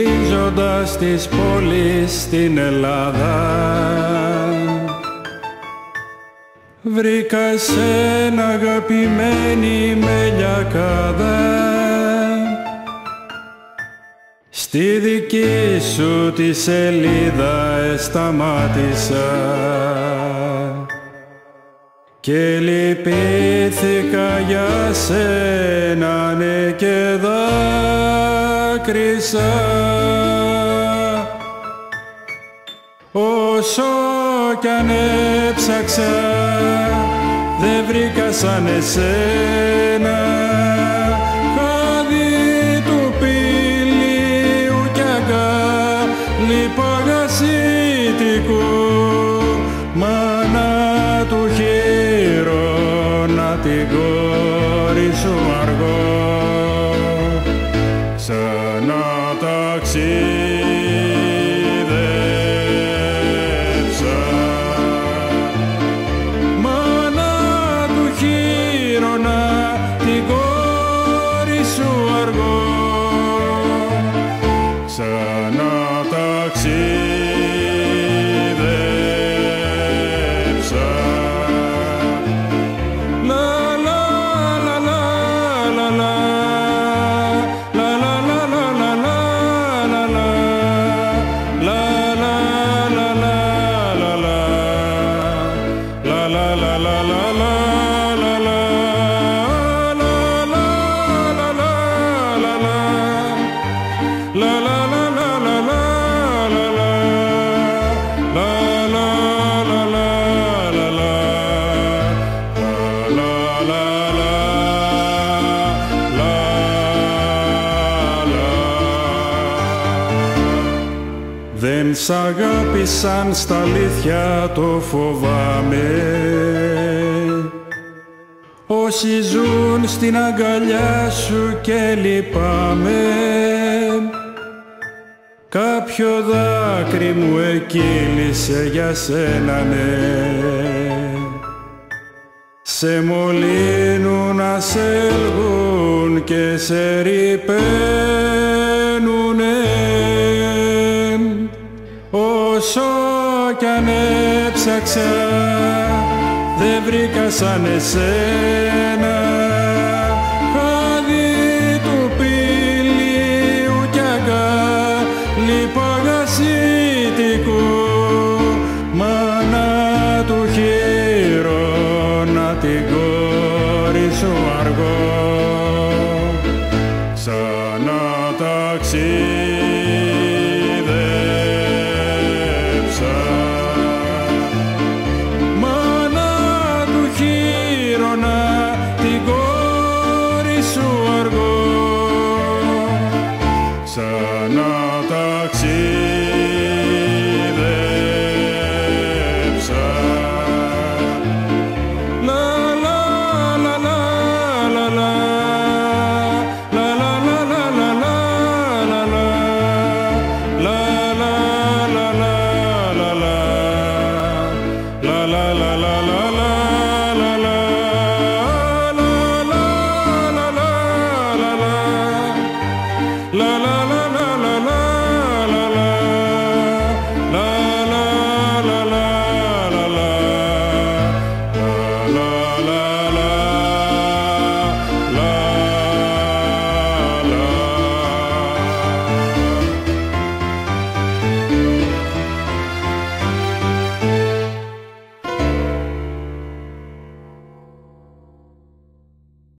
γυρίζοντας τις πόλεις στην Ελλάδα, βρήκα σένα αγαπημένη με λιακάδα. Στη δική σου τη σελίδα σταμάτησα και λυπήθηκα για σένα, ναι, και δάκρυσα. Όσο κι αν έψαξα δεν βρήκα σαν εσένα, χάδι του πηλίου κι αγκάλι παγασίτικου, μάνα του χείρονα την κόρη σου αργό, σαν να ταξίδεψα. Μάνα του χείρονα την κόρη σου αργό, σαν να ταξίδεψα. Δεν σ' αγάπησαν στα αλήθεια, το φοβάμαι. Όσοι ζουν στην αγκαλιά σου και λυπάμαι, κάποιο δάκρυ μου εκκύλησε για σένα, ναι. Σε μολύνουν, ασέλγουν και σε ρυπαίνουνε. Όσο κι αν έψαξα δεν βρήκα σαν εσένα, χάδι του πηλίου κι αγκάλι παγασίτικου, μάνα του χείρονα την κόρη σου αργό, σαν να ταξίδεψα. Μάνα του χείρονα την κόρη σου αργό, σαν να ταξίδεψα. Λα λα λα λα λα λα, λα λα λα λα λα λα λα, λα λα λα λα λα λα, λα λα λα λα λα λα, λα λα λα λα λα λα, λα λα.